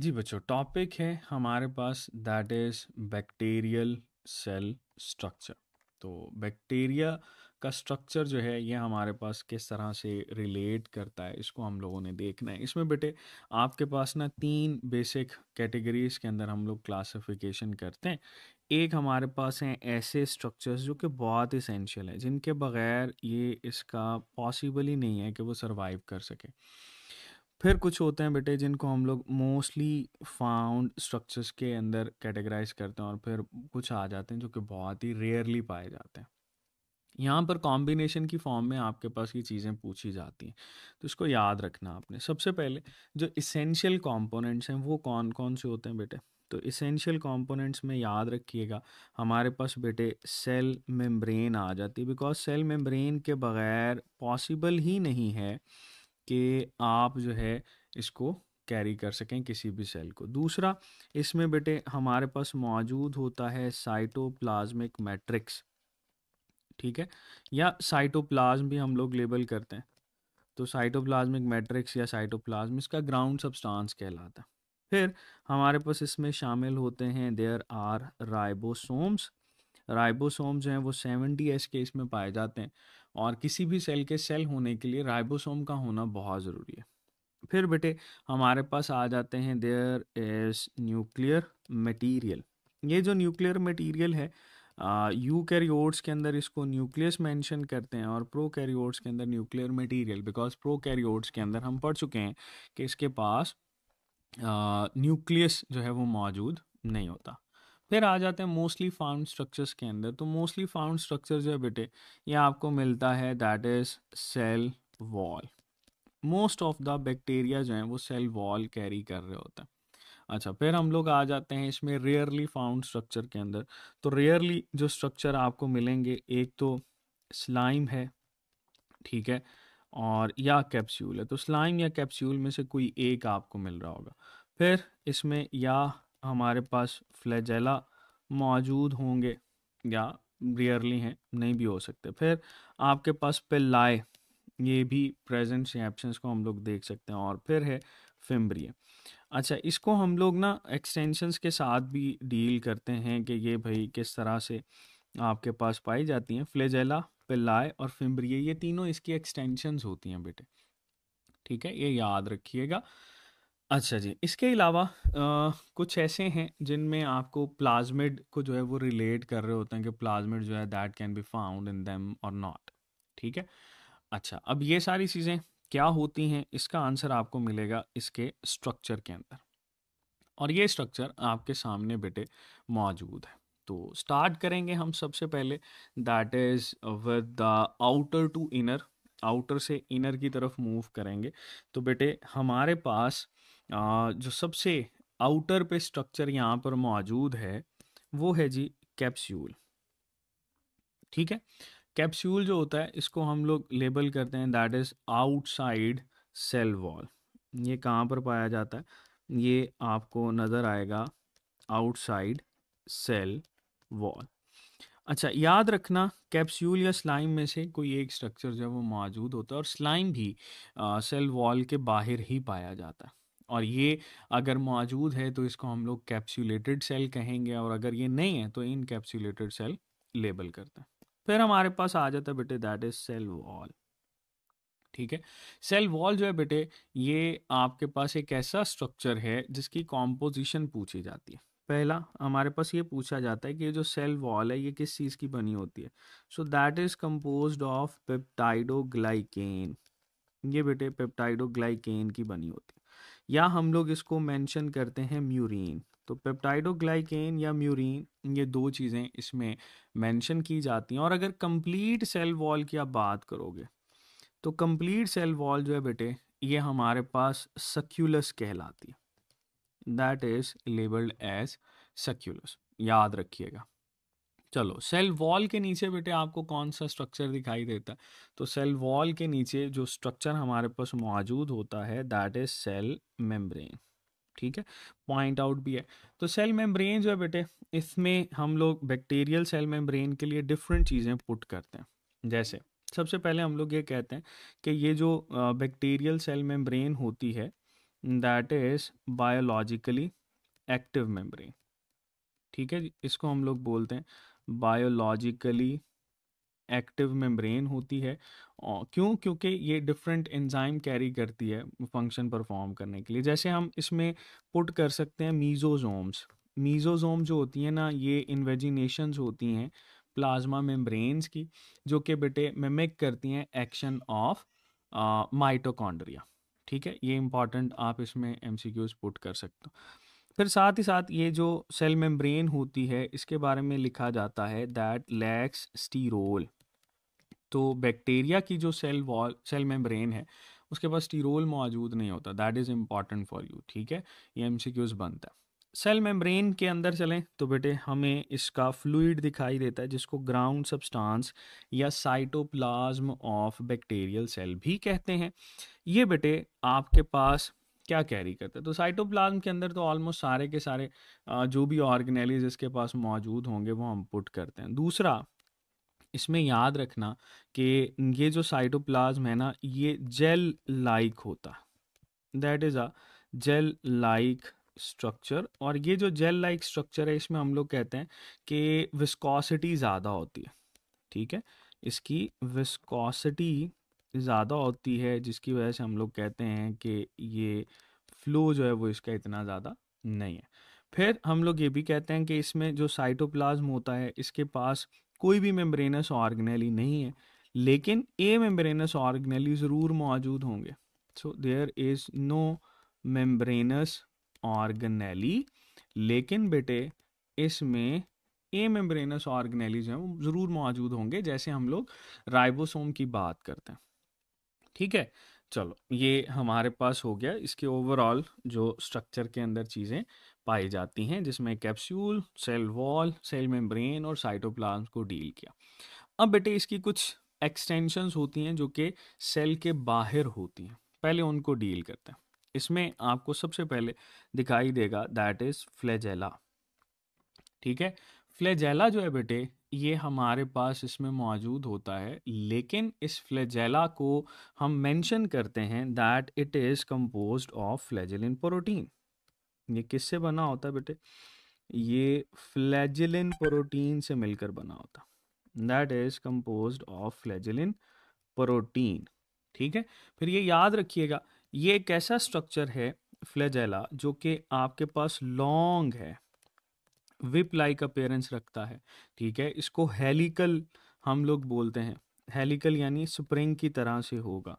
जी बच्चों, टॉपिक है हमारे पास that is bacterial cell structure. तो बैक्टीरिया का स्ट्रक्चर जो है ये हमारे पास किस तरह से रिलेट करता है, इसको हम लोगों ने देखना है। इसमें बेटे आपके पास ना 3 बेसिक कैटेगरीज के अंदर हम लोग क्लासिफिकेशन करते हैं। एक हमारे पास हैं ऐसे स्ट्रक्चर्स जो कि बहुत इसेंशियल है, जिनके बगैर ये इसका पॉसिबल ही नहीं है कि वो सरवाइव कर सके। फिर कुछ होते हैं बेटे जिनको हम लोग मोस्टली फाउंड स्ट्रक्चर्स के अंदर कैटेगराइज करते हैं, और फिर कुछ आ जाते हैं जो कि बहुत ही रेयरली पाए जाते हैं। यहाँ पर कॉम्बिनेशन की फॉर्म में आपके पास ये चीज़ें पूछी जाती हैं, तो इसको याद रखना आपने। सबसे पहले जो इसेंशियल कंपोनेंट्स हैं वो कौन कौन से होते हैं बेटे? तो इसेंशियल कंपोनेंट्स में याद रखिएगा हमारे पास बेटे सेल मेम्ब्रेन आ जाती है, बिकॉज सेल मेम्ब्रेन के बगैर पॉसिबल ही नहीं है कि आप जो है इसको कैरी कर सकें किसी भी सेल को। दूसरा, इसमें बेटे हमारे पास मौजूद होता है साइटोप्लाज्मिक मैट्रिक्स, ठीक है, या साइटोप्लाज्म भी हम लोग लेबल करते हैं। तो साइटोप्लाज्मिक मैट्रिक्स या साइटोप्लाज्म इसका ग्राउंड सब्सटेंस कहलाता है। फिर हमारे पास इसमें शामिल होते हैं देयर आर राइबोसोम्स। राइबोसोम जो हैं वो 70s के इसमें पाए जाते हैं, और किसी भी सेल के सेल होने के लिए राइबोसोम का होना बहुत ज़रूरी है। फिर बेटे हमारे पास आ जाते हैं देयर इज न्यूक्लियर मटेरियल। ये जो न्यूक्लियर मटेरियल है, यूकैरियोट्स के अंदर इसको न्यूक्लियस मेंशन करते हैं, और प्रोकैरियोट्स के अंदर न्यूक्लियर मटेरियल, बिकॉज प्रोकैरियोट्स के अंदर हम पढ़ चुके हैं कि इसके पास न्यूक्लियस जो है वो मौजूद नहीं होता। फिर आ जाते हैं मोस्टली फाउंड स्ट्रक्चर्स के अंदर। तो मोस्टली फाउंड स्ट्रक्चर जो है बेटे ये आपको मिलता है that is cell wall. Most of the bacteria जो हैं वो सेल वॉल कैरी कर रहे होते हैं। अच्छा, फिर हम लोग आ जाते हैं इसमें रेयरली फाउंड स्ट्रक्चर के अंदर। तो रेयरली जो स्ट्रक्चर आपको मिलेंगे, एक तो स्लाइम है, ठीक है, और या कैप्सूल है। तो स्लाइम या कैप्सूल में से कोई एक आपको मिल रहा होगा। फिर इसमें या हमारे पास फ्लैजेला मौजूद होंगे, या रेयरली हैं, नहीं भी हो सकते। फिर आपके पास पिल्लाए, ये भी प्रेजेंस या एब्सेंस को हम लोग देख सकते हैं। और फिर है फिम्ब्रिया। अच्छा, इसको हम लोग ना एक्सटेंशंस के साथ भी डील करते हैं कि ये भाई किस तरह से आपके पास पाई जाती हैं। फ्लैजेला, पिल्लाए और फिम्ब्रिया, ये तीनों इसकी एक्सटेंशंस होती हैं बेटे, ठीक है, ये याद रखिएगा। अच्छा जी, इसके अलावा कुछ ऐसे हैं जिनमें आपको प्लाज्मिड को जो है वो रिलेट कर रहे होते हैं कि प्लाज्मिड जो है that can be found in them और नॉट, ठीक है। अच्छा, अब ये सारी चीज़ें क्या होती हैं, इसका आंसर आपको मिलेगा इसके स्ट्रक्चर के अंदर, और ये स्ट्रक्चर आपके सामने बेटे मौजूद है। तो स्टार्ट करेंगे हम सबसे पहले that is with the outer to inner. Outer से इनर की तरफ मूव करेंगे। तो बेटे हमारे पास जो सबसे आउटर पे स्ट्रक्चर यहाँ पर मौजूद है वो है जी कैप्सूल, ठीक है। कैप्सूल जो होता है इसको हम लोग लेबल करते हैं that is outside cell wall. ये कहाँ पर पाया जाता है? ये आपको नज़र आएगा आउटसाइड सेल वॉल। अच्छा, याद रखना कैप्सूल या स्लाइम में से कोई एक स्ट्रक्चर जो है वो मौजूद होता है, और स्लाइम भी सेल वॉल के बाहर ही पाया जाता है। और ये अगर मौजूद है तो इसको हम लोग कैप्सूलेटेड सेल कहेंगे, और अगर ये नहीं है तो इनकैप्सूलेटेड सेल लेबल करते हैं। फिर हमारे पास आ जाता है बेटे दैट इज सेल वॉल, ठीक है। सेल वॉल जो है बेटे ये आपके पास एक ऐसा स्ट्रक्चर है जिसकी कॉम्पोजिशन पूछी जाती है। पहला हमारे पास ये पूछा जाता है कि ये जो सेल वॉल है ये किस चीज़ की बनी होती है। So that is composed of peptidoglycan. ये बेटे पेप्टाइडोग्लाइकेन की बनी होती है, या हम लोग इसको मेंशन करते हैं म्यूरिन। तो पेप्टाइडोग्लाइकेन या म्यूरिन, ये दो चीज़ें इसमें मेंशन की जाती हैं। और अगर कंप्लीट सेल वॉल की आप बात करोगे तो कंप्लीट सेल वॉल जो है बेटे ये हमारे पास सक्यूलस कहलाती है, दैट इज लेबल्ड एज सक्यूलस, याद रखिएगा। चलो, सेल वॉल के नीचे बेटे आपको कौन सा स्ट्रक्चर दिखाई देता है? तो सेल वॉल के नीचे जो स्ट्रक्चर हमारे पास मौजूद होता है दैट इज सेल मेम्ब्रेन, ठीक है, पॉइंट आउट भी है। तो सेल मेम्ब्रेन जो है बेटे इसमें हम लोग बैक्टीरियल सेल मेम्ब्रेन के लिए डिफरेंट चीज़ें पुट करते हैं। जैसे सबसे पहले हम लोग ये कहते हैं कि ये जो बैक्टीरियल सेल मेम्ब्रेन होती है that is biologically active membrane. ठीक है जी, इसको हम लोग बोलते हैं बायोलॉजिकली एक्टिव मेम्ब्रेन होती है। और क्यों? क्योंकि ये डिफरेंट एंजाइम कैरी करती है फंक्शन परफॉर्म करने के लिए। जैसे हम इसमें पुट कर सकते हैं मीजोजोम्स। मीजोजोम जो होती है ना, ये इन्वेजिनेशंस होती हैं प्लाज्मा मेम्ब्रेन्स की, जो कि बेटे मिमिक करती हैं एक्शन ऑफ माइटोकॉन्ड्रिया। ठीक है, ये इंपॉर्टेंट, आप इसमें एमसीक्यूज पुट कर सकते हो। फिर साथ ही साथ ये जो सेल मेम्ब्रेन होती है, इसके बारे में लिखा जाता है दैट लैक्स स्टीरोल। तो बैक्टीरिया की जो सेल मेम्ब्रेन है, उसके पास स्टीरोल मौजूद नहीं होता। That is important for you. ठीक है, ये एमसीक्यूज बनता है। सेल मेम्ब्रेन के अंदर चलें तो बेटे हमें इसका फ्लूइड दिखाई देता है, जिसको ग्राउंड सब्सटेंस या साइटोप्लाज्म ऑफ बैक्टीरियल सेल भी कहते हैं। ये बेटे आपके पास क्या कैरी करता है? तो साइटोप्लाज्म के अंदर तो ऑलमोस्ट सारे के सारे जो भी ऑर्गेनेलीज इसके पास मौजूद होंगे वो हम पुट करते हैं। दूसरा, इसमें याद रखना कि ये जो साइटोप्लाज्म है ना, ये जेल लाइक होता है। That is a gel like structure. और ये जो जेल लाइक स्ट्रक्चर है, इसमें हम लोग कहते हैं कि विस्कोसिटी ज़्यादा होती है। ठीक है, इसकी विस्कोसिटी ज़्यादा होती है, जिसकी वजह से हम लोग कहते हैं कि ये फ्लो जो है वो इसका इतना ज़्यादा नहीं है। फिर हम लोग ये भी कहते हैं कि इसमें जो साइटोप्लाज्म होता है, इसके पास कोई भी मेम्ब्रेनस ऑर्गेनेली नहीं है, लेकिन ए मेम्ब्रेनस ऑर्गेनेली ज़रूर मौजूद होंगे। So there is no membranous organelle, लेकिन बेटे इसमें ए मेम्ब्रेनस ऑर्गेनेलीज हैं वो ज़रूर मौजूद होंगे, जैसे हम लोग राइबोसोम की बात करते हैं। ठीक है, चलो ये हमारे पास हो गया इसके ओवरऑल जो स्ट्रक्चर के अंदर चीज़ें पाई जाती हैं, जिसमें capsule, cell wall, cell membrane और साइटोप्लाज्म को डील किया। अब बेटे इसकी कुछ एक्सटेंशंस होती हैं जो कि सेल के बाहर होती हैं, पहले उनको डील करते हैं। इसमें आपको सबसे पहले दिखाई देगा दैट इज़ फ्लैजेला। ठीक है, फ्लैजेला जो है बेटे, ये हमारे पास इसमें मौजूद होता है, लेकिन इस फ्लैजेला को हम मेंशन करते हैं that it is composed of flagellin protein. ये किससे बना होता है बेटे? ये फ्लैजेलिन प्रोटीन से मिलकर बना होता है। That is composed of flagellin protein. ठीक है, फिर ये याद रखिएगा, ये एक ऐसा स्ट्रक्चर है फ्लैजेला जो कि आपके पास लॉन्ग है, विप लाइक अपीयरेंस रखता है। ठीक है, इसको हेलिकल हम लोग बोलते हैं। हेलिकल यानी स्प्रिंग की तरह से होगा।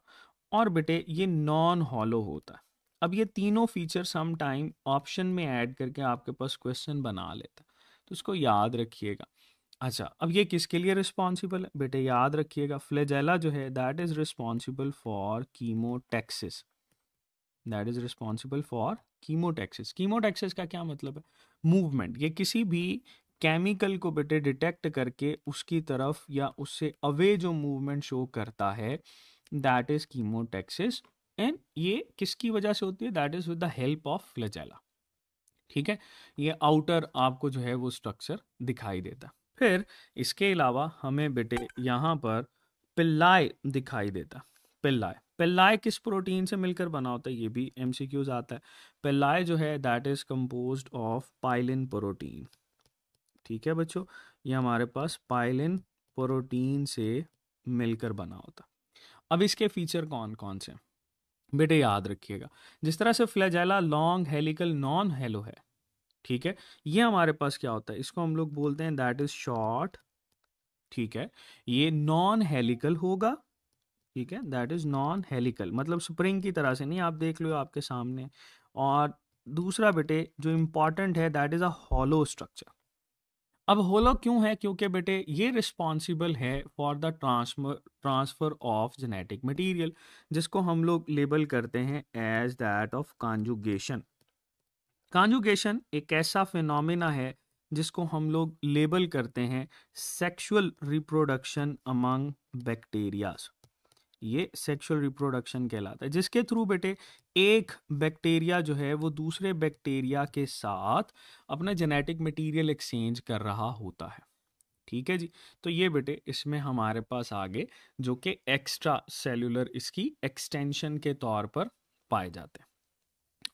और बेटे ये नॉन हॉलो होता है। अब ये तीनों फीचर सम टाइम ऑप्शन में ऐड करके आपके पास क्वेश्चन बना लेता है, तो इसको याद रखिएगा। अच्छा, अब ये किसके लिए रिस्पॉन्सिबल है बेटे? याद रखिएगा, फ्लैजेला जो है that is responsible for chemotaxis. That is responsible for chemotaxis. Chemotaxis का क्या मतलब है? मूवमेंट। ये किसी भी केमिकल को बेटे डिटेक्ट करके उसकी तरफ या उससे अवे जो मूवमेंट शो करता है, दैट इज कीमोटैक्सिस। एंड ये किसकी वजह से होती है? That is with the help of flagella. ठीक है, ये आउटर आपको जो है वो स्ट्रक्चर दिखाई देता है। फिर इसके अलावा हमें बेटे यहाँ पर पिल्लाई दिखाई देता। पिल्लाई, पिल्लाई किस प्रोटीन से मिलकर बना होता है? ये भी एमसीक्यूज आता है। पिल्लाई जो है that is composed of pilin protein. ठीक है बच्चों, ये हमारे पास पाइलिन प्रोटीन से मिलकर बना होता। अब इसके फीचर कौन कौन से हैं? बेटे याद रखिएगा, जिस तरह से flagella long, helical, non hello है, ठीक है, ये हमारे पास क्या होता है? इसको हम लोग बोलते हैं दैट इज शॉर्ट। ठीक है, ये नॉन हेलिकल होगा। ठीक है, दैट इज नॉन हेलिकल, मतलब स्प्रिंग की तरह से नहीं, आप देख लो आपके सामने। और दूसरा बेटे जो इंपॉर्टेंट है that is a hollow structure. अब होलो क्यों है? क्योंकि बेटे ये रिस्पॉन्सिबल है for the transfer of genetic material, जिसको हम लोग लेबल करते हैं as that of conjugation. Conjugation एक ऐसा फिनोमिना है जिसको हम लोग लेबल करते हैं सेक्सुअल रिप्रोडक्शन अमंग बैक्टीरियाज। ये सेक्सुअल रिप्रोडक्शन कहलाता है, जिसके थ्रू बेटे एक बैक्टीरिया जो है वो दूसरे बैक्टीरिया के साथ अपना जेनेटिक मटेरियल एक्सचेंज कर रहा होता है। ठीक है जी, तो ये बेटे इसमें हमारे पास आगे जो कि एक्स्ट्रा सेल्यूलर इसकी एक्सटेंशन के तौर पर पाए जाते हैं।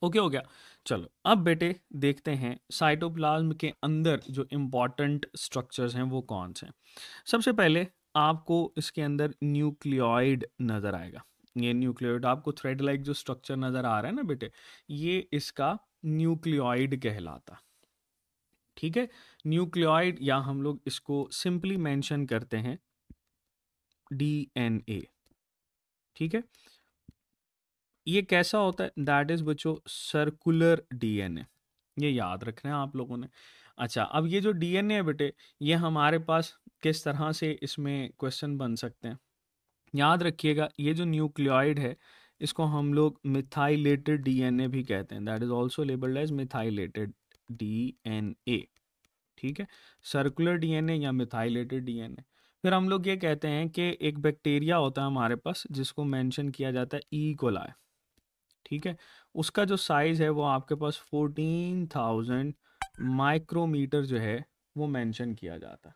ओके हो गया। चलो अब बेटे देखते हैं साइटोप्लाज्म के अंदर जो इम्पोर्टेंट स्ट्रक्चर्स हैं वो कौन से हैं। सबसे पहले आपको इसके अंदर न्यूक्लियोइड नज़र आएगा। ये न्यूक्लियोइड आपको थ्रेड लाइक जो स्ट्रक्चर नज़र आ रहा है ना बेटे, ये इसका न्यूक्लियोइड कहलाता। ठीक है, न्यूक्लियोइड या हम लोग इसको सिंपली मेंशन करते हैं डीएनए। ठीक है, ये कैसा होता है, दैट इज बच्चों सर्कुलर डीएनए। ये याद रखना है आप लोगों ने। अच्छा, अब ये जो डीएनए है बेटे, ये हमारे पास किस तरह से इसमें क्वेश्चन बन सकते हैं, याद रखिएगा। ये जो न्यूक्लियोइड है इसको हम लोग मिथाइलेटेड डीएनए भी कहते हैं, that is also labelled as methylated DNA. ठीक है, सर्कुलर डीएनए या मिथाइलेटेड डीएनए। फिर हम लोग ये कहते हैं कि एक बैक्टीरिया होता है हमारे पास जिसको मेंशन किया जाता है ई कोलाई। ठीक है, उसका जो साइज है वो आपके पास 14,000 माइक्रोमीटर जो है वो मेंशन किया जाता है।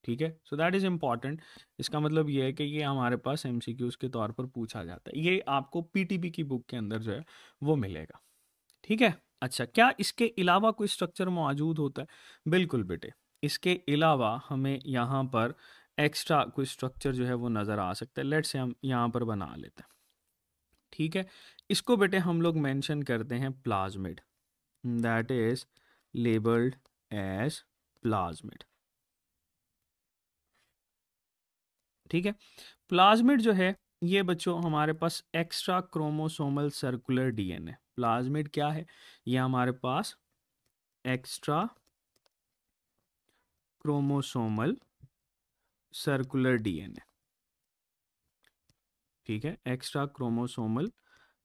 ठीक है, सो दैट इज इम्पॉर्टेंट। इसका मतलब ये है कि ये हमारे पास एमसीक्यूज के तौर पर पूछा जाता है, ये आपको पीटीबी की बुक के अंदर जो है वो मिलेगा। ठीक है, अच्छा, क्या इसके अलावा कोई स्ट्रक्चर मौजूद होता है? बिल्कुल बेटे, इसके अलावा हमें यहाँ पर एक्स्ट्रा कोई स्ट्रक्चर जो है वो नज़र आ सकता है। लेट से हम यहाँ पर बना लेते हैं। ठीक है, इसको बेटे हम लोग मेंशन करते हैं plasmid, that is labelled as plasmid. ठीक है, प्लाज्मिड जो है ये बच्चों हमारे पास extra chromosomal circular DNA. Plasmid क्या है, ये हमारे पास एक्स्ट्रा क्रोमोसोमल सर्कुलर डीएनए। ठीक है, एक्स्ट्रा क्रोमोसोमल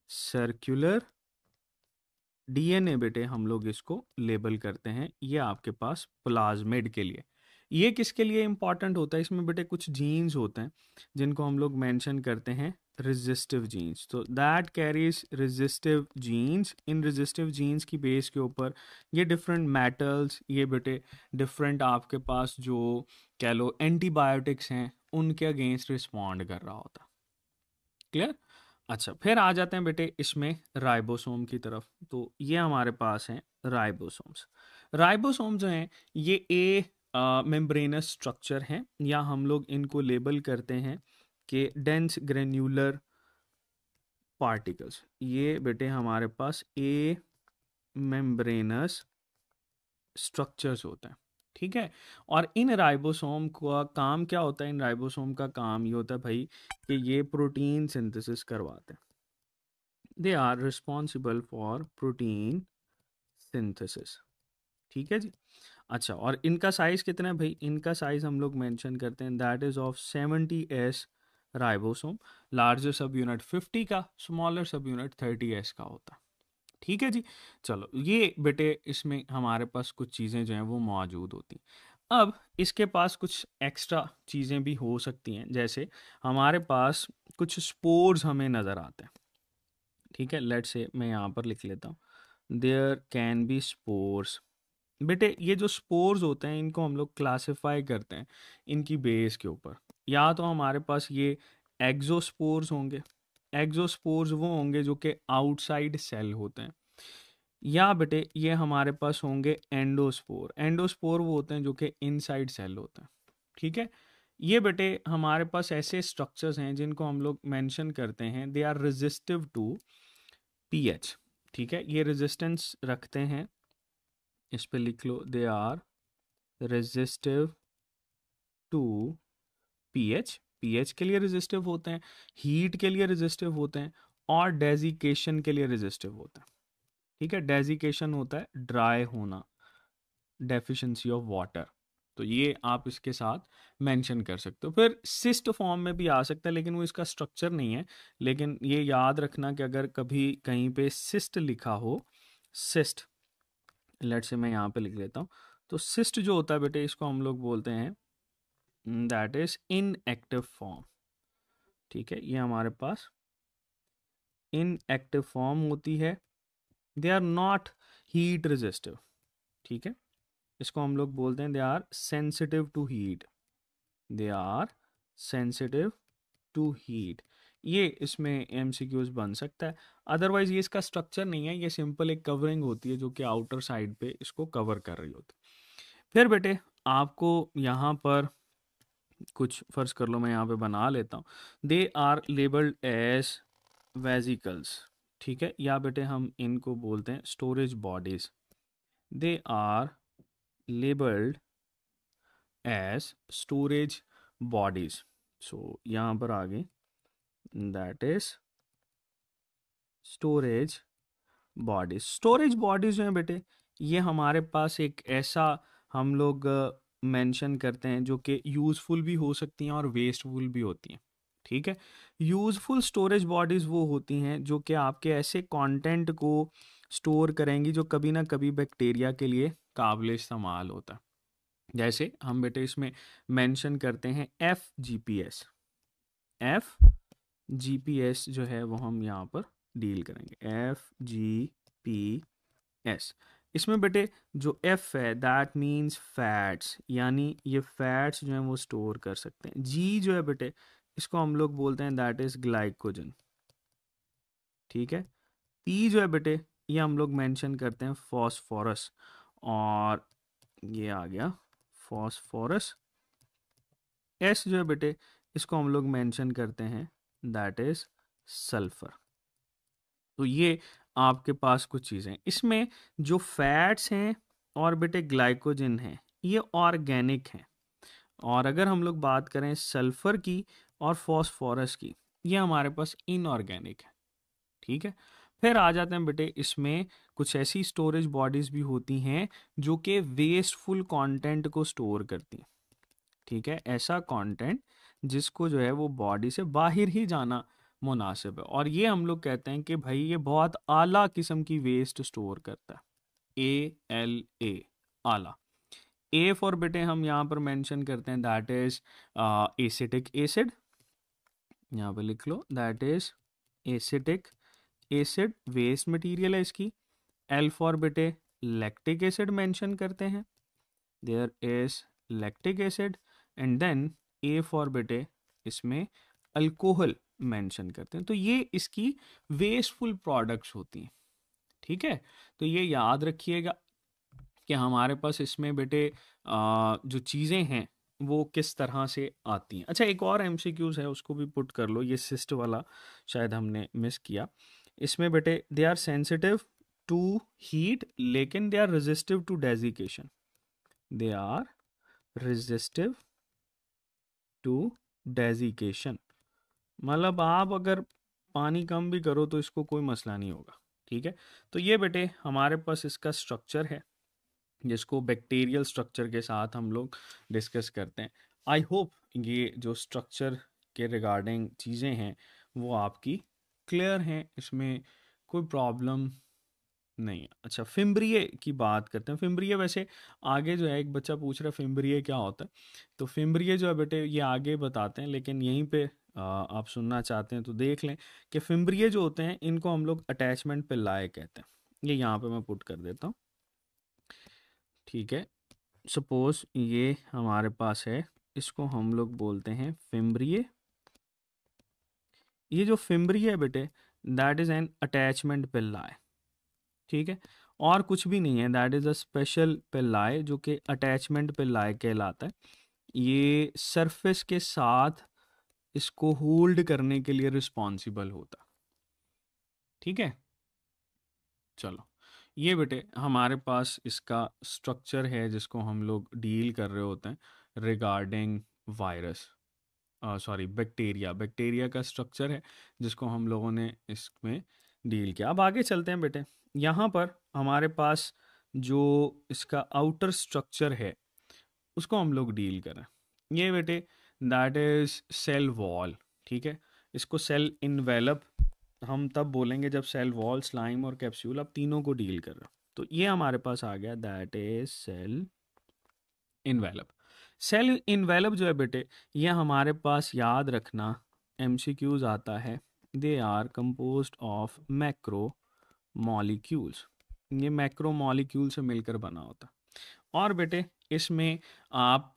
सर्कुलर डीएनए बेटे हम लोग इसको लेबल करते हैं, ये आपके पास प्लाज्मिड के लिए। ये किसके लिए इंपॉर्टेंट होता है, इसमें बेटे कुछ जीन्स होते हैं जिनको हम लोग मेंशन करते हैं रेजिस्टिव जीन्स। तो दैट कैरीज रेजिस्टिव जीन्स। इन रेजिस्टिव जीन्स की बेस के ऊपर ये डिफरेंट मेटल्स, ये बेटे डिफरेंट आपके पास जो कह लो एंटीबायोटिक्स हैं उनके अगेंस्ट रिस्पॉन्ड कर रहा होता। क्लियर? अच्छा, फिर आ जाते हैं बेटे इसमें राइबोसोम की तरफ। तो ये हमारे पास हैं राइबोसोम्स। राइबोसोम जो हैं ये ए मेम्ब्रेनस स्ट्रक्चर हैं, या हम लोग इनको लेबल करते हैं कि डेंस ग्रेन्यूलर पार्टिकल्स। ये बेटे हमारे पास ए मेम्ब्रेनस स्ट्रक्चर्स होते हैं। ठीक है, और इन राइबोसोम का काम क्या होता है, इन राइबोसोम का काम ये होता है भाई कि ये प्रोटीन सिंथेसिस करवाते हैं। They are responsible for protein synthesis. ठीक है जी। अच्छा, और इनका साइज कितना है भाई, इनका साइज हम लोग मेंशन करते हैं that is of 70s ribosome. Larger सब यूनिट 50 का, स्मॉलर सब यूनिट 30s का होता है। ठीक है जी। चलो, ये बेटे इसमें हमारे पास कुछ चीज़ें जो हैं वो मौजूद होती हैं। अब इसके पास कुछ एक्स्ट्रा चीज़ें भी हो सकती हैं, जैसे हमारे पास कुछ स्पोर्स हमें नज़र आते हैं। ठीक है, लेट से मैं यहाँ पर लिख लेता हूँ, देयर कैन बी स्पोर्स। बेटे ये जो स्पोर्स होते हैं इनको हम लोग क्लासिफाई करते हैं इनकी बेस के ऊपर। या तो हमारे पास ये एक्सोस्पोर्स होंगे, एक्सोस्पोर्स वो होंगे जो कि आउटसाइड सेल होते हैं, या बेटे ये हमारे पास होंगे एंडोस्पोर। एंडोस्पोर वो होते हैं जो कि इनसाइड सेल होते हैं। ठीक है, ये बेटे हमारे पास ऐसे स्ट्रक्चर्स हैं जिनको हम लोग मेंशन करते हैं they are resistive to pH. ठीक है, ये रेजिस्टेंस रखते हैं, इस पे लिख लो, they are resistive to pH. PH के लिए रेजिस्टिव होते हैं, हीट के लिए रेजिस्टिव होते हैं, और डेजिकेशन के लिए रेजिस्टिव होते हैं। ठीक है, डेजिकेशन होता है ड्राई होना, डेफिशिएंसी ऑफ वाटर। तो ये आप इसके साथ मेंशन कर सकते हो। फिर सिस्ट फॉर्म में भी आ सकता है, लेकिन वो इसका स्ट्रक्चर नहीं है। लेकिन ये याद रखना कि अगर कभी कहीं पे सिस्ट लिखा हो, सिस्ट, लेट से मैं यहाँ पे लिख लेता हूँ, तो सिस्ट जो होता है बेटे इसको हम लोग बोलते हैं दैट इज इनएक्टिव फॉर्म। ठीक है, ये हमारे पास इनएक्टिव फॉर्म होती है, they are not heat resistive. ठीक है, इसको हम लोग बोलते हैं they are sensitive to heat, they are sensitive to heat. ये इसमें एमसीक्यूज बन सकता है। अदरवाइज ये इसका स्ट्रक्चर नहीं है, ये सिंपल एक कवरिंग होती है जो कि आउटर साइड पे इसको कवर कर रही होती है। फिर बेटे आपको यहाँ पर कुछ फर्ज कर लो, मैं यहाँ पे बना लेता हूँ। They are labelled as vesicles, ठीक है, या बेटे हम इनको बोलते हैं storage bodies. They are labelled as storage bodies. So यहाँ पर आगे that is storage bodies. Storage bodies जो है बेटे, ये हमारे पास एक ऐसा हम लोग मेंशन करते हैं जो कि यूज़फुल भी हो सकती हैं और वेस्टफुल भी होती हैं, ठीक है। यूज़फुल स्टोरेज बॉडीज़ वो होती हैं जो कि आपके ऐसे कंटेंट को स्टोर करेंगी जो कभी ना कभी बैक्टीरिया के लिए काबिल इस्तेमाल होता है। जैसे हम बेटे इसमें मेंशन करते हैं FGPS। FGPS जो है वो हम यहाँ पर डील करेंगे। FGPS इसमें बेटे जो F है दैट मीन्स फैट्स, यानी ये फैट्स जो हैं वो स्टोर कर सकते हैं। G जो है बेटे इसको हम लोग बोलते हैं दैट इज ग्लाइकोजन, ठीक है। P जो है बेटे ये हम लोग मेंशन करते हैं फॉस्फोरस, और ये आ गया फॉस्फोरस। S जो है बेटे इसको हम लोग मेंशन करते हैं दैट इज सल्फर। तो ये आपके पास कुछ चीज़ें, इसमें जो फैट्स हैं और बेटे ग्लाइकोजन है ये ऑर्गेनिक हैं, और अगर हम लोग बात करें सल्फर की और फॉस्फोरस की, ये हमारे पास इनऑर्गेनिक है, ठीक है। फिर आ जाते हैं बेटे इसमें कुछ ऐसी स्टोरेज बॉडीज भी होती हैं जो कि वेस्टफुल कंटेंट को स्टोर करती हैं, ठीक है। ऐसा कंटेंट जिसको जो है वो बॉडी से बाहर ही जाना मुनासिब है, और ये हम लोग कहते हैं कि भाई ये बहुत आला किस्म की वेस्ट स्टोर करता है। ALA, आला। ए फॉर बेटे हम यहाँ पर मेंशन करते हैं दैट इज एसिटिक एसिड, यहाँ पे लिख लो that is acetic acid, waste material है इसकी। एल फॉर बेटे लैक्टिक एसिड मेंशन करते हैं, there is lactic acid. And then A for बेटे इसमें अल्कोहल मेंशन करते हैं। तो ये इसकी वेस्टफुल प्रोडक्ट्स होती हैं, ठीक है। तो ये याद रखिएगा कि हमारे पास इसमें बेटे जो चीज़ें हैं वो किस तरह से आती हैं। अच्छा, एक और MCQs है उसको भी पुट कर लो, ये सिस्ट वाला शायद हमने मिस किया। इसमें बेटे they are sensitive to heat लेकिन they are resistive to desiccation. They are resistive to desiccation, मतलब आप अगर पानी कम भी करो तो इसको कोई मसला नहीं होगा, ठीक है। तो ये बेटे हमारे पास इसका स्ट्रक्चर है जिसको बैक्टीरियल स्ट्रक्चर के साथ हम लोग डिस्कस करते हैं। आई होप ये जो स्ट्रक्चर के रिगार्डिंग चीज़ें हैं वो आपकी क्लियर हैं, इसमें कोई प्रॉब्लम नहीं है। अच्छा, फिम्ब्रिये की बात करते हैं। फिम्ब्रिये वैसे आगे जो है एक बच्चा पूछ रहा है फिम्ब्रिये क्या होता है, तो फिम्ब्रिये जो है बेटे ये आगे बताते हैं, लेकिन यहीं पे आप सुनना चाहते हैं तो देख लें कि फिम्ब्रिये जो होते हैं इनको हम लोग अटैचमेंट पिल्लाए कहते हैं। ये यहाँ पे मैं पुट कर देता हूँ, ठीक है। सपोज ये हमारे पास है, इसको हम लोग बोलते हैं फिम्ब्रिये। ये जो फिम्ब्रिये है बेटे दैट इज एन अटैचमेंट पिल्लाए, ठीक है, और कुछ भी नहीं है, दैट इज अ स्पेशल पिल्लाए जो कि अटैचमेंट पिल्लाए कहलाता है। ये सरफेस के साथ इसको होल्ड करने के लिए रिस्पॉन्सिबल होता, ठीक है। चलो, ये बेटे हमारे पास इसका स्ट्रक्चर है जिसको हम लोग डील कर रहे होते हैं regarding virus, sorry bacteria. Bacteria का स्ट्रक्चर है जिसको हम लोगों ने इसमें डील किया। अब आगे चलते हैं बेटे, यहाँ पर हमारे पास जो इसका आउटर स्ट्रक्चर है उसको हम लोग डील कर रहे हैं। ये बेटे दैट इज सेल वॉल, ठीक है। इसको सेल इनवेलप हम तब बोलेंगे जब सेल वॉल, स्लाइम और कैप्सूल आप तीनों को डील कर रहे हो। तो ये हमारे पास आ गया that is cell envelope. Cell envelope जो है बेटे ये हमारे पास याद रखना MCQs आता है, they are composed of macromolecules. ये मैक्रो मॉलिक्यूल से मिलकर बना होता। और बेटे इसमें आप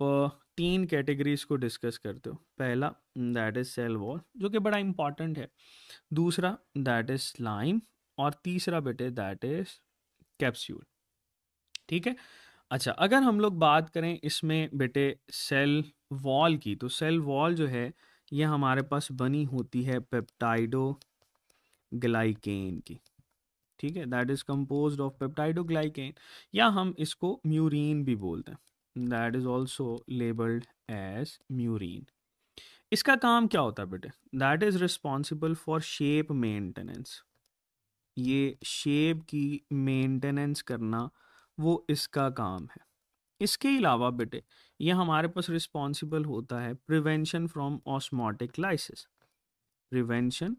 तीन कैटेगरीज को डिस्कस करते हो। पहला दैट इज सेल वॉल, जो कि बड़ा इंपॉर्टेंट है। दूसरा दैट इज स्लाइम, और तीसरा बेटे दैट इज कैप्सूल। ठीक है। अच्छा, अगर हम लोग बात करें इसमें बेटे सेल वॉल की, तो सेल वॉल जो है ये हमारे पास बनी होती है पेप्टाइडो ग्लाइकेन की। ठीक है, that is composed of peptidoglycan, या हम इसको म्यूरीन भी बोलते हैं, that is also labelled as murein. इसका काम क्या होता है बेटे? That is responsible for shape maintenance. ये शेप की मेंटेनेंस करना वो इसका काम है। इसके अलावा बेटे ये हमारे पास रिस्पॉन्सिबल होता है prevention from osmotic lysis. Prevention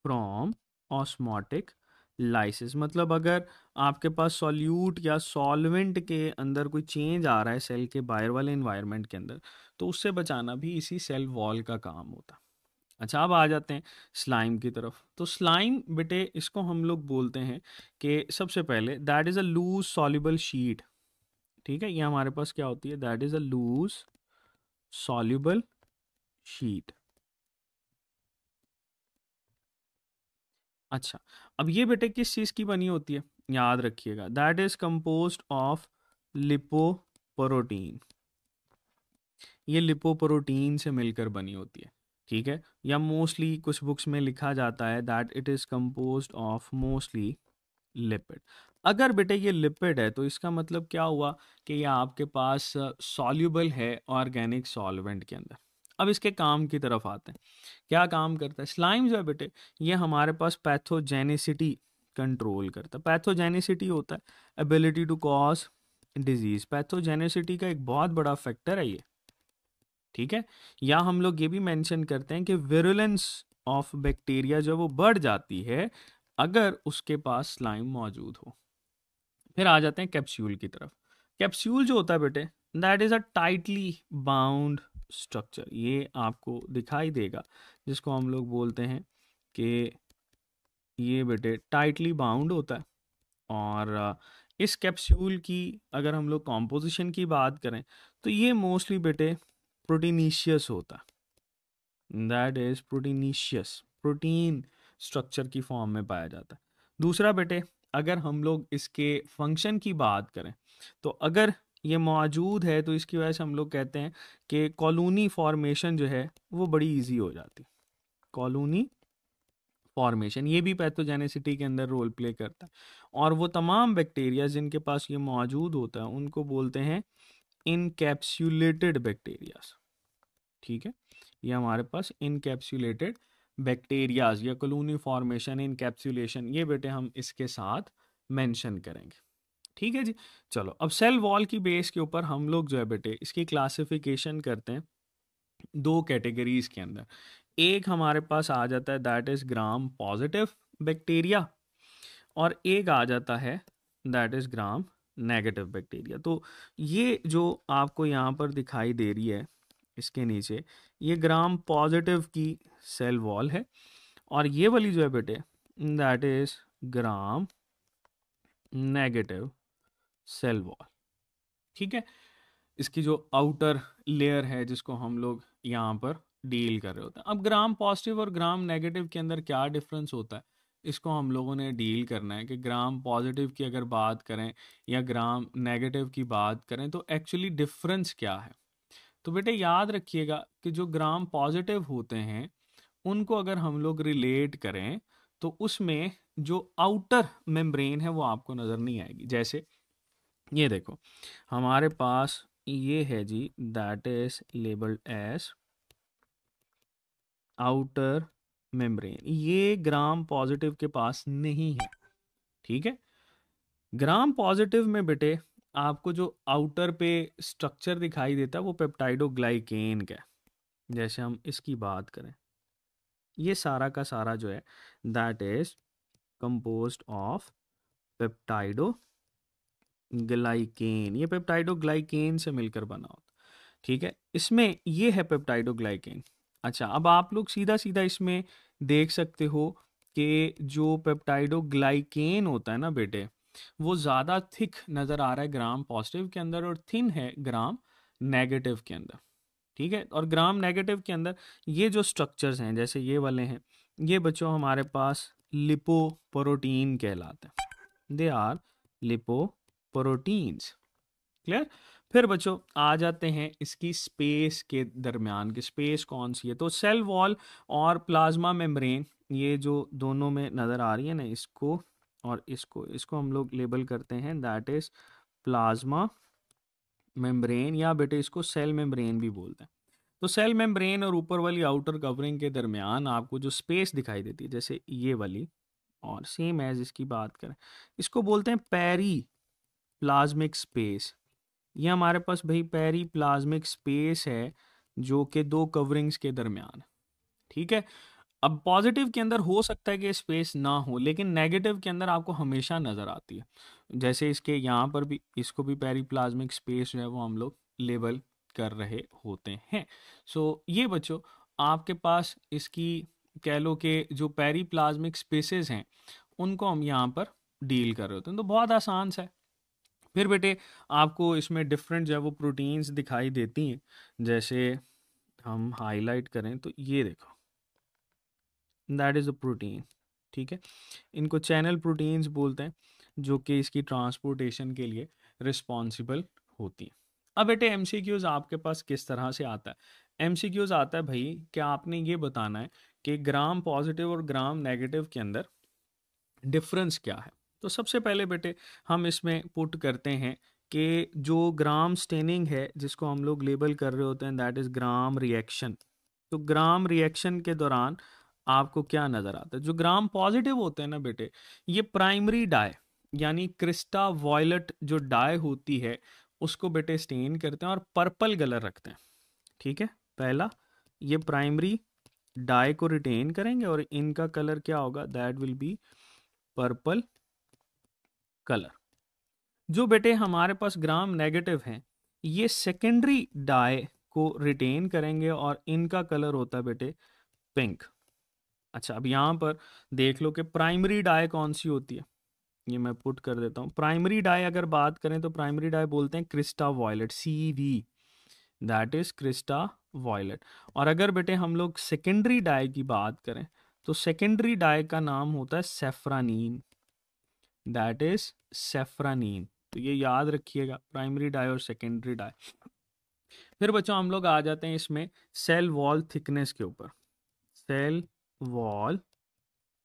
from osmotic lysis मतलब अगर आपके पास सॉल्यूट या सॉल्वेंट के अंदर कोई चेंज आ रहा है सेल के बाहर वाले एनवायरनमेंट के अंदर, तो उससे बचाना भी इसी सेल वॉल का काम होता है। अच्छा, अब आ जाते हैं स्लाइम की तरफ। तो स्लाइम बेटे इसको हम लोग बोलते हैं कि सबसे पहले that is a loose soluble sheet. ठीक है, ये हमारे पास क्या होती है? That is a loose soluble sheet. अच्छा, अब ये बेटे किस चीज़ की बनी होती है? याद रखिएगा, that is composed of lipoprotein. ये लिपोप्रोटीन से मिलकर बनी होती है। ठीक है, या मोस्टली कुछ बुक्स में लिखा जाता है that it is composed of mostly lipid. अगर बेटे ये लिपिड है तो इसका मतलब क्या हुआ कि ये आपके पास सॉल्युबल है ऑर्गेनिक सॉल्वेंट के अंदर। अब इसके काम की तरफ आते हैं, क्या काम करता है स्लाइम जो है बेटे? ये हमारे पास पैथोजेनिसिटी कंट्रोल करता है। पैथोजेनिसिटी होता है ability to cause disease. Pathogenicity का एक बहुत बड़ा फैक्टर है ये। ठीक है, या हम लोग ये भी मेंशन करते हैं कि विरुलेंस ऑफ बैक्टीरिया जो वो बढ़ जाती है अगर उसके पास स्लाइम मौजूद हो। फिर आ जाते हैं कैप्सूल की तरफ। कैप्सूल जो होता है बेटे that is a tightly bound structure. ये आपको दिखाई देगा, जिसको हम लोग बोलते हैं कि ये बेटे टाइटली बाउंड होता है। और इस कैप्सूल की अगर हम लोग कॉम्पोजिशन की बात करें तो ये मोस्टली बेटे प्रोटीनीशियस होता है। दैट इज प्रोटीनीशियस, प्रोटीन स्ट्रक्चर की फॉर्म में पाया जाता है। दूसरा बेटे अगर हम लोग इसके फंक्शन की बात करें तो अगर ये मौजूद है तो इसकी वजह से हम लोग कहते हैं कि कॉलोनी फॉर्मेशन जो है वो बड़ी इजी हो जाती है। कॉलोनी फॉर्मेशन ये भी पैथोजेनिसिटी के अंदर रोल प्ले करता है। और वो तमाम बैक्टीरिया जिनके पास ये मौजूद होता है उनको बोलते हैं इनकैप्सुलेटेड बैक्टीरियाज। ठीक है, ये हमारे पास इनकैप्सुलेटेड बैक्टीरियाज या कॉलोनी फॉर्मेशन, इनकैप्सुलेशन, ये बेटे हम इसके साथ मेंशन करेंगे। ठीक है जी। चलो, अब सेल वॉल की बेस के ऊपर हम लोग जो है बेटे इसकी क्लासिफिकेशन करते हैं दो कैटेगरीज के अंदर। एक हमारे पास आ जाता है that is gram positive bacteria, और एक आ जाता है that is gram negative bacteria. तो ये जो आपको यहाँ पर दिखाई दे रही है इसके नीचे, ये ग्राम पॉजिटिव की सेल वॉल है, और ये वाली जो है बेटे that is gram negative cell wall. ठीक है, इसकी जो आउटर लेयर है जिसको हम लोग यहाँ पर डील कर रहे होते हैं। अब ग्राम पॉजिटिव और ग्राम नेगेटिव के अंदर क्या डिफरेंस होता है, इसको हम लोगों ने डील करना है कि ग्राम पॉजिटिव की अगर बात करें या ग्राम नेगेटिव की बात करें तो एक्चुअली डिफरेंस क्या है। तो बेटे याद रखिएगा कि जो ग्राम पॉजिटिव होते हैं उनको अगर हम लोग रिलेट करें तो उसमें जो आउटर मेम्ब्रेन है वो आपको नज़र नहीं आएगी। जैसे ये देखो, हमारे पास ये है जी, that is labelled as outer membrane. ये ग्राम पॉजिटिव के पास नहीं है। ठीक है, ग्राम पॉजिटिव में बेटे आपको जो आउटर पे स्ट्रक्चर दिखाई देता है वो पेप्टाइडोग्लाइकेन का है। जैसे हम इसकी बात करें, ये सारा का सारा जो है that is composed of पेप्टाइडो glycan. ये पेप्टाइडोग्लाइकेन से मिलकर बना होता है। ठीक है, इसमें ये है पेप्टाइडोग्लाइकेन। अच्छा, अब आप लोग सीधा सीधा इसमें देख सकते हो कि जो पेप्टाइडोग्लाइकेन होता है ना बेटे, वो ज़्यादा थिक नज़र आ रहा है ग्राम पॉजिटिव के अंदर और थिन है ग्राम नेगेटिव के अंदर, ठीक है। और ग्राम नेगेटिव के अंदर ये जो स्ट्रक्चर्स हैं जैसे ये वाले हैं, ये बच्चों हमारे पास लिपोप्रोटीन कहलाते हैं, दे आर लिपोप्रोटीन्स, क्लियर। फिर बच्चों आ जाते हैं इसकी स्पेस के दरमियान की स्पेस कौन सी है, तो सेल वॉल और प्लाज्मा मेम्ब्रेन, ये जो दोनों में नज़र आ रही है ना, इसको और इसको हम लोग लेबल करते हैं दैट इज प्लाज्मा मेम्ब्रेन, या बेटे इसको सेल मेम्ब्रेन भी बोलते हैं। तो सेल मेम्ब्रेन और ऊपर वाली आउटर कवरिंग के दरमियान आपको जो स्पेस दिखाई देती है जैसे ये वाली, और सेम एज इसकी बात करें, इसको बोलते हैं पेरी प्लाज्मिक स्पेस। ये हमारे पास भाई पेरी प्लाज्मिक स्पेस है जो कि दो कवरिंग्स के दरमियान, ठीक है। अब पॉजिटिव के अंदर हो सकता है कि स्पेस ना हो, लेकिन नेगेटिव के अंदर आपको हमेशा नज़र आती है। जैसे इसके यहाँ पर भी, इसको भी पेरीप्लाज्मिक स्पेस जो है वो हम लोग लेबल कर रहे होते हैं। सो ये बच्चों आपके पास इसकी कह लो कि जो पेरीप्लाज्मिक स्पेसेस हैं उनको हम यहाँ पर डील कर रहे होते हैं, तो बहुत आसान सा है। फिर बेटे आपको इसमें डिफरेंट जो है वो प्रोटीन्स दिखाई देती हैं, जैसे हम हाईलाइट करें तो ये देखो, दैट इज़ अ प्रोटीन, ठीक है। इनको चैनल प्रोटीन्स बोलते हैं जो कि इसकी ट्रांसपोर्टेशन के लिए रिस्पॉन्सिबल होती हैं। अब बेटे एमसीक्यूज आपके पास किस तरह से आता है, एमसीक्यूज आता है भाई कि आपने ये बताना है कि ग्राम पॉजिटिव और ग्राम नेगेटिव के अंदर डिफरेंस क्या है। तो सबसे पहले बेटे हम इसमें पुट करते हैं कि जो ग्राम स्टेनिंग है जिसको हम लोग लेबल कर रहे होते हैं दैट इज़ ग्राम रिएक्शन। तो ग्राम रिएक्शन के दौरान आपको क्या नज़र आता है, जो ग्राम पॉजिटिव होते हैं ना बेटे, ये प्राइमरी डाई यानी क्रिस्टा वॉयलेट जो डाई होती है उसको बेटे स्टेन करते हैं और पर्पल कलर रखते हैं, ठीक है। पहला ये प्राइमरी डाई को रिटेन करेंगे और इनका कलर क्या होगा, that will B purple colour. जो बेटे हमारे पास ग्राम नेगेटिव हैं ये सेकेंडरी डाई को रिटेन करेंगे और इनका कलर होता है बेटे पिंक। अच्छा, अब यहाँ पर देख लो कि प्राइमरी डाई कौन सी होती है, ये मैं पुट कर देता हूँ। प्राइमरी डाई अगर बात करें तो प्राइमरी डाई बोलते हैं crystal violet, CV, that is crystal violet. और अगर बेटे हम लोग सेकेंडरी डाई की बात करें तो सेकेंडरी डाई का नाम होता है सेफ्रानीन, दैट इज सेफ्रानीन। तो ये याद रखिएगा, प्राइमरी डाई और सेकेंडरी डाई। फिर बच्चों हम लोग आ जाते हैं इसमें सेल वॉल थिकनेस के ऊपर, सेल वॉल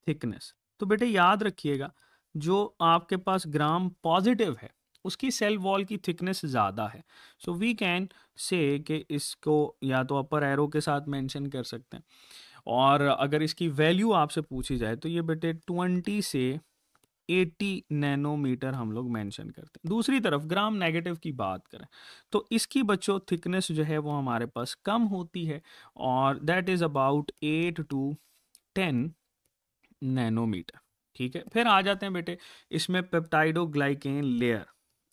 थिकनेस। तो बेटे याद रखिएगा जो आपके पास ग्राम पॉजिटिव है उसकी सेल वॉल की थिकनेस ज़्यादा है। सो वी कैन से कि इसको या तो अपर एरो के साथ मेंशन कर सकते हैं, और अगर इसकी वैल्यू आपसे पूछी जाए तो ये बेटे 20 से 80 नैनोमीटर हम लोग मेंशन करते हैं। दूसरी तरफ ग्राम नेगेटिव की बात करें तो इसकी बच्चों थिकनेस जो है वो हमारे पास कम होती है और that is about 8 to 10 nanometre, ठीक है। फिर आ जाते हैं बेटे इसमें पेप्टाइडोग्लाइकेन लेयर,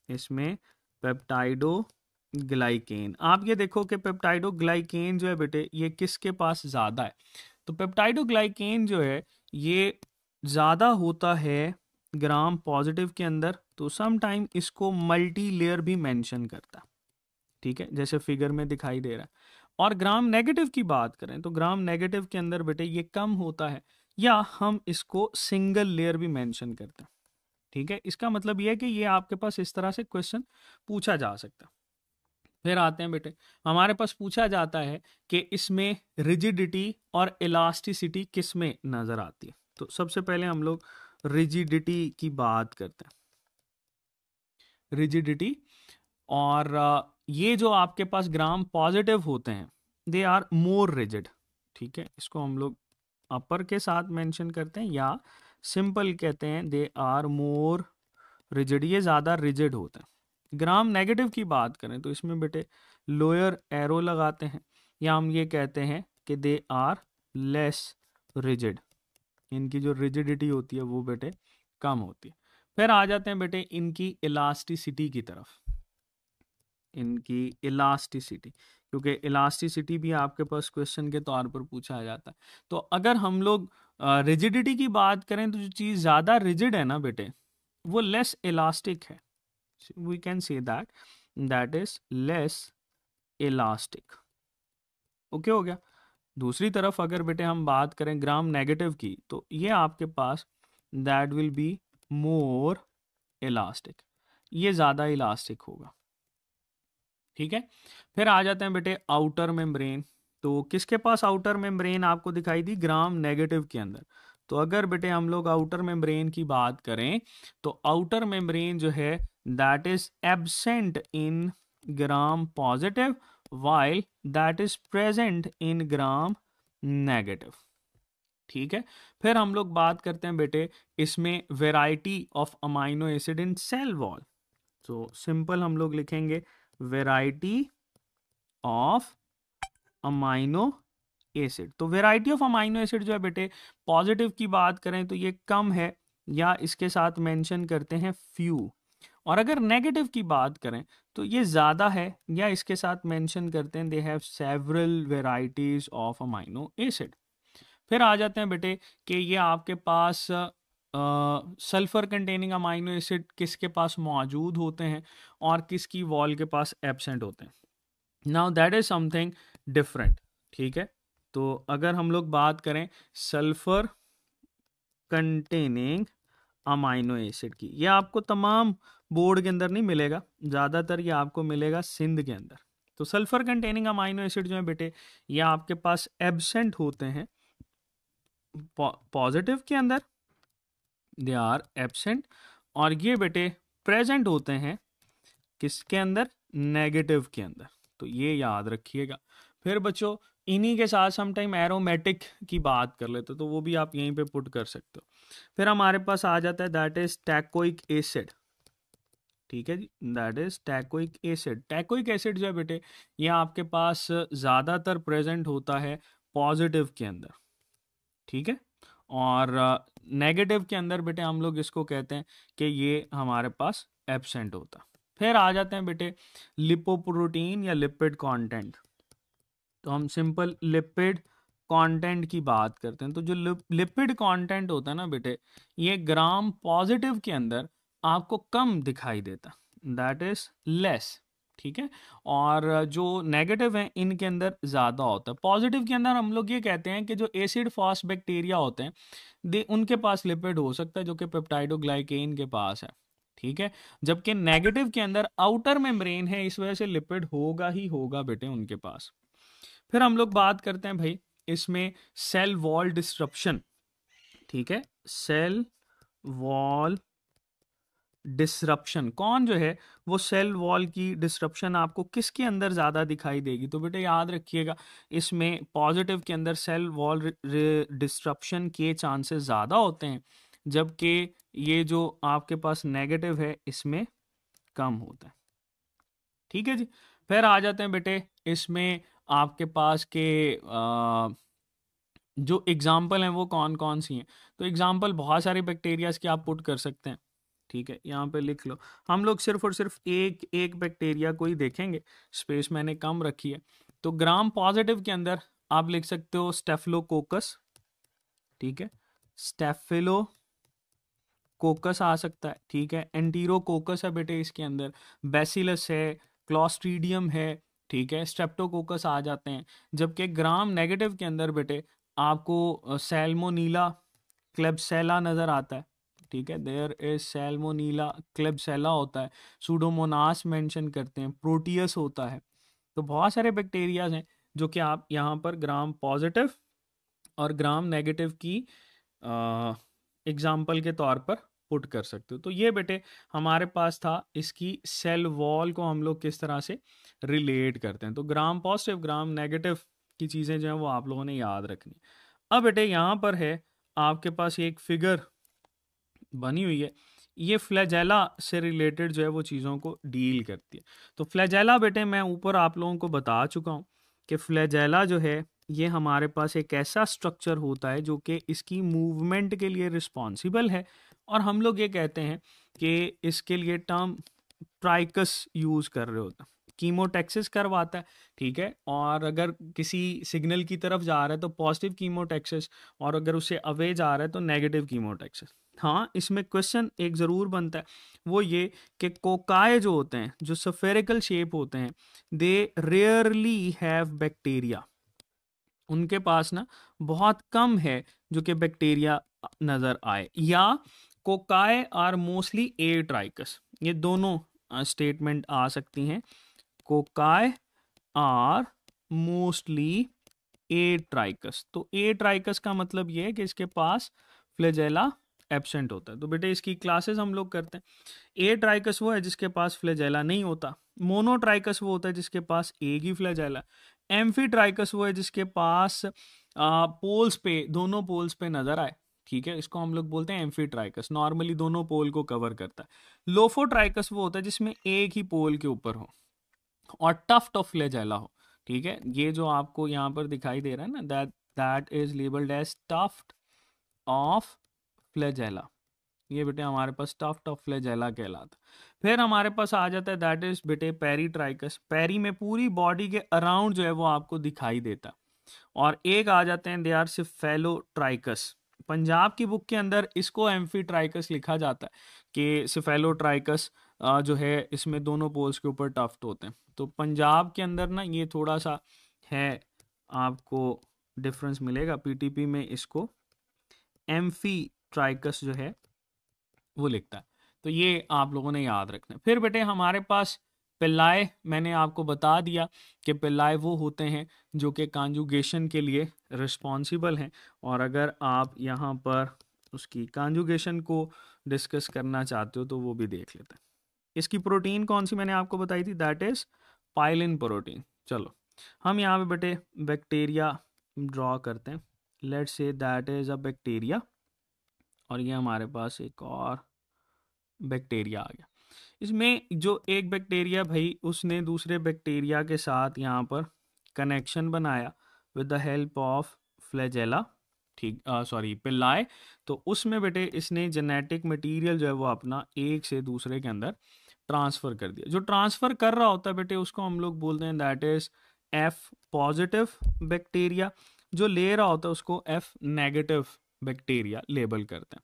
इसमें पेप्टाइडोग्लाइकेन। आप ये देखो कि पेप्टाइडोग्लाइकेन जो है बेटे ये किसके पास ज़्यादा है, तो पेप्टाइडोग्लाइकेन जो है ये ज़्यादा होता है ग्राम पॉजिटिव के अंदर, तो सम टाइम इसको मल्टी लेयर भी मेंशन करता है, ठीक है, जैसे फिगर में दिखाई दे रहा है। और ग्राम नेगेटिव की बात करें तो ग्राम नेगेटिव के अंदर बेटे ये कम होता है, या हम इसको सिंगल लेयर भी मेंशन करते हैं, ठीक है। इसका मतलब ये है कि ये आपके पास इस तरह से क्वेश्चन पूछा जा सकता है। फिर आते हैं बेटे हमारे पास पूछा जाता है कि इसमें रिजिडिटी और इलास्टिसिटी किस में नजर आती है। तो सबसे पहले हम लोग रिजिडिटी की बात करते हैं, रिजिडिटी। और ये जो आपके पास ग्राम पॉजिटिव होते हैं दे आर मोर रिजिड, ठीक है। इसको हम लोग अपर के साथ मेंशन करते हैं या सिंपल कहते हैं दे आर मोर रिजिड, ये ज़्यादा रिजिड होते हैं। ग्राम नेगेटिव की बात करें तो इसमें बेटे लोअर एरो लगाते हैं, या हम ये कहते हैं कि दे आर लेस रिजिड, इनकी जो रिजिडिटी होती है वो बेटे कम होती है। फिर आ जाते हैं बेटे इनकी इलास्टिसिटी की तरफ, इनकी इलास्टिसिटी, क्योंकि इलास्टिसिटी भी आपके पास क्वेश्चन के तौर पर पूछा जाता है। तो अगर हम लोग रिजिडिटी की बात करें तो जो चीज़ ज़्यादा रिजिड है ना बेटे वो लेस इलास्टिक है, we can say that is less elastic. Okay हो गया। दूसरी तरफ अगर बेटे हम बात करें ग्राम नेगेटिव की, तो ये आपके पास that will be more elastic, ये ज़्यादा इलास्टिक होगा। ठीक है, फिर आ जाते हैं बेटे आउटर मेम्ब्रेन। तो किसके पास आउटर मेम्ब्रेन आपको दिखाई दी? ग्राम नेगेटिव के अंदर। तो अगर बेटे हम लोग आउटर मेम्ब्रेन की बात करें, तो आउटर मेम्ब्रेन जो है that is absent in gram positive while that is present in gram negative. ठीक है, फिर हम लोग बात करते हैं बेटे इसमें variety of amino acid in cell wall. तो सिंपल हम लोग लिखेंगे वेराइटी ऑफ अमाइनो एसिड। तो वेराइटी ऑफ अमाइनो एसिड जो है बेटे पॉजिटिव की बात करें तो ये कम है, या इसके साथ मेंशन करते हैं फ्यू। और अगर नेगेटिव की बात करें तो ये ज़्यादा है, या इसके साथ मेंशन करते हैं they have several varieties of amino acid. फिर आ जाते हैं बेटे कि ये आपके पास सल्फर कंटेनिंग अमाइनो एसिड किसके पास मौजूद होते हैं और किसकी वॉल के पास एब्सेंट होते हैं। Now that is something different. ठीक है, तो अगर हम लोग बात करें सल्फर कंटेनिंग अमाइनो एसिड की, ये आपको तमाम बोर्ड के अंदर नहीं मिलेगा, ज़्यादातर ये आपको मिलेगा सिंध के अंदर। तो सल्फर कंटेनिंग अमाइनो एसिड जो है बेटे ये आपके पास एब्सेंट होते हैं पॉजिटिव के अंदर, दे आर एब्सेंट, और ये बेटे प्रेजेंट होते हैं किसके अंदर? नेगेटिव के अंदर। तो ये याद रखिएगा। फिर बच्चों इन्हीं के साथ समटाइम एरोमेटिक की बात कर लेते, तो वो भी आप यहीं पे पुट कर सकते हो। फिर हमारे पास आ जाता है दैट इज टैकोइक एसिड। ठीक है जी, दैट इज टैकोइक एसिड। टैकोइक एसिड जो है बेटे ये आपके पास ज़्यादातर प्रेजेंट होता है पॉजिटिव के अंदर। ठीक है, और नेगेटिव के अंदर बेटे हम लोग इसको कहते हैं कि ये हमारे पास एब्सेंट होता है। फिर आ जाते हैं बेटे लिपोप्रोटीन या लिपिड कंटेंट। तो हम सिंपल लिपिड कंटेंट की बात करते हैं। तो जो लिपिड कंटेंट होता है ना बेटे ये ग्राम पॉजिटिव के अंदर आपको कम दिखाई देता, दैट इज लेस। ठीक है, और जो नेगेटिव है इनके अंदर ज़्यादा होता है। पॉजिटिव के अंदर हम लोग ये कहते हैं कि जो एसिड फास्ट बैक्टीरिया होते हैं दे उनके पास लिपिड हो सकता है जो कि पेप्टाइडोग्लाइकेन के पास है। ठीक है, जबकि नेगेटिव के अंदर आउटर मेम्ब्रेन है, इस वजह से लिपिड होगा ही होगा बेटे उनके पास। फिर हम लोग बात करते हैं भाई इसमें सेल वॉल डिस्ट्रप्शन। ठीक है, सेल वॉल डिसरप्शन कौन जो है वो सेल वॉल की डिसरप्शन आपको किसके अंदर ज़्यादा दिखाई देगी? तो बेटे याद रखिएगा इसमें पॉजिटिव के अंदर सेल वॉल डिसरप्शन के चांसेस ज़्यादा होते हैं, जबकि ये जो आपके पास नेगेटिव है इसमें कम होता है। ठीक है जी, फिर आ जाते हैं बेटे इसमें आपके पास के जो एग्जाम्पल हैं वो कौन कौन सी हैं। तो एग्जाम्पल बहुत सारे बैक्टीरियाज के आप पुट कर सकते हैं। ठीक है, यहाँ पे लिख लो। हम लोग सिर्फ और सिर्फ एक एक बैक्टीरिया को ही देखेंगे, स्पेस मैंने कम रखी है। तो ग्राम पॉजिटिव के अंदर आप लिख सकते हो स्टेफिलोकोकस। ठीक है, स्टेफिलोकोकस आ सकता है। ठीक है, एंटीरोकोकस है बेटे इसके अंदर, बैसिलस है, क्लॉस्ट्रीडियम है। ठीक है, स्ट्रेप्टोकोकस आ जाते हैं। जबकि ग्राम नेगेटिव के अंदर बेटे आपको सैल्मोनीला क्लेब्सेला नज़र आता है। ठीक है, देयर इज सैल्मोनीला क्लेब्सेला होता है, सूडोमोनास मेंशन करते हैं, प्रोटियस होता है। तो बहुत सारे बैक्टीरियाज हैं जो कि आप यहाँ पर ग्राम पॉजिटिव और ग्राम नेगेटिव की एग्जाम्पल के तौर पर पुट कर सकते हो। तो ये बेटे हमारे पास था इसकी सेल वॉल को हम लोग किस तरह से रिलेट करते हैं। तो ग्राम पॉजिटिव ग्राम नेगेटिव की चीज़ें जो हैं वो आप लोगों ने याद रखनी। अब बेटे यहाँ पर है आपके पास एक फिगर बनी हुई है, ये फ्लैजेला से रिलेटेड जो है वो चीज़ों को डील करती है। तो फ्लैजेला बेटे मैं ऊपर आप लोगों को बता चुका हूँ कि फ्लैजेला जो है ये हमारे पास एक ऐसा स्ट्रक्चर होता है जो कि इसकी मूवमेंट के लिए रिस्पॉन्सिबल है, और हम लोग ये कहते हैं कि इसके लिए टर्म ट्राइकस यूज़ कर रहे होते हैं। कीमोटैक्सिस करवाता है। ठीक है, और अगर किसी सिग्नल की तरफ जा रहा है तो पॉजिटिव कीमोटैक्सिस, और अगर उससे अवे जा रहा है तो नेगेटिव कीमोटैक्सिस। हाँ, इसमें क्वेश्चन एक ज़रूर बनता है, वो ये कि कोकाए जो होते हैं, जो स्फेरिकल शेप होते हैं, दे रेयरली हैव बैक्टीरिया। उनके पास ना बहुत कम है जो कि बैक्टीरिया नज़र आए। या कोकाए आर मोस्टली ए ट्राइकस, ये दोनों स्टेटमेंट आ सकती हैं। कोकाए आर मोस्टली ए ट्राइकस, तो ए ट्राइकस का मतलब ये है कि इसके पास फ्लैजेला एब्सेंट होता है। तो बेटे इसकी क्लासेस हम लोग करते हैं। ए ट्राइकस वो है जिसके पास फ्लैजेला नहीं होता, मोनोट्राइकस वो होता है जिसके पास एक ही फ्लैजेला, एम्फीट्राइकस वो है जिसके पास पोल्स पे, दोनों पोल्स पे नजर आए। ठीक है, इसको हम लोग बोलते हैं एम्फीट्राइकस, नॉर्मली दोनों पोल को कवर करता है। लोफोट्राइकस वो होता है जिसमें एक ही पोल के ऊपर हो और टफ्ट ऑफ फ्लैजेला हो। ठीक है, ये जो आपको यहाँ पर दिखाई दे रहा है ना, that is labelled as tuft of flagella. ये बेटे हमारे पास टफ्ट ऑफ फ्लैजेला कहलाता। फिर हमारे पास आ जाता है दैट इज बेटे पेरीट्राइकस। पेरी में पूरी बॉडी के अराउंड जो है वो आपको दिखाई देता। और एक आ जाते हैं दे आर सिफेलोट्राइकस। पंजाब की बुक के अंदर इसको एम्फीट्राइकस लिखा जाता है कि सिफेलोट्राइकस जो है इसमें दोनों पोल्स के ऊपर टफ्ट होते हैं। तो पंजाब के अंदर ना ये थोड़ा सा है, आपको डिफरेंस मिलेगा। पीटीपी में इसको एम्फीट्राइकस जो है वो लिखता है। तो ये आप लोगों ने याद रखना है। फिर बेटे हमारे पास पिल्लाए, मैंने आपको बता दिया कि पिल्लाए वो होते हैं जो कि कॉन्जुगेशन के लिए रिस्पॉन्सिबल हैं। और अगर आप यहाँ पर उसकी कॉन्जुगेशन को डिस्कस करना चाहते हो तो वो भी देख लेते हैं। इसकी प्रोटीन कौन सी मैंने आपको बताई थी, दैट इज पाइलिन प्रोटीन। चलो हम यहाँ पे बेटे बैक्टीरिया ड्रॉ करते हैं। Let's say that is a bacteria, और ये हमारे पास एक और बैक्टीरिया आ गया। इसमें जो एक बैक्टीरिया भाई, उसने दूसरे बैक्टीरिया के साथ यहाँ पर कनेक्शन बनाया with the help of flagella, ठीक सॉरी पिल्लाए। तो उसमें बेटे इसने जेनेटिक मटेरियल जो है वो अपना एक से दूसरे के अंदर ट्रांसफ़र कर दिया। जो ट्रांसफ़र कर रहा होता है बेटे उसको हम लोग बोलते हैं that is F positive bacteria. जो ले रहा होता है उसको एफ नेगेटिव बैक्टीरिया लेबल करते हैं।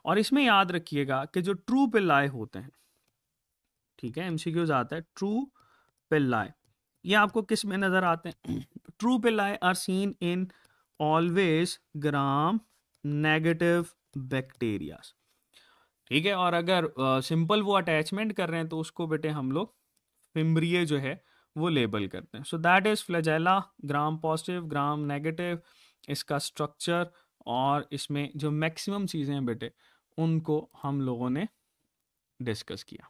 और इसमें याद रखिएगा कि जो ट्रू पिल्लाए होते हैं, ठीक है, एमसीक्यूज आता है ट्रू पिल्लाए, ये आपको किस में नजर आते हैं? True pili are seen in always gram negative bacteria. ठीक है, और अगर सिंपल वो अटैचमेंट कर रहे हैं तो उसको बेटे हम लोग फिम्ब्रिये जो है वो लेबल करते हैं। So that is flagella, gram positive gram negative, इसका स्ट्रक्चर और इसमें जो मैक्सिमम चीज़ें हैं बेटे उनको हम लोगों ने डिस्कस किया।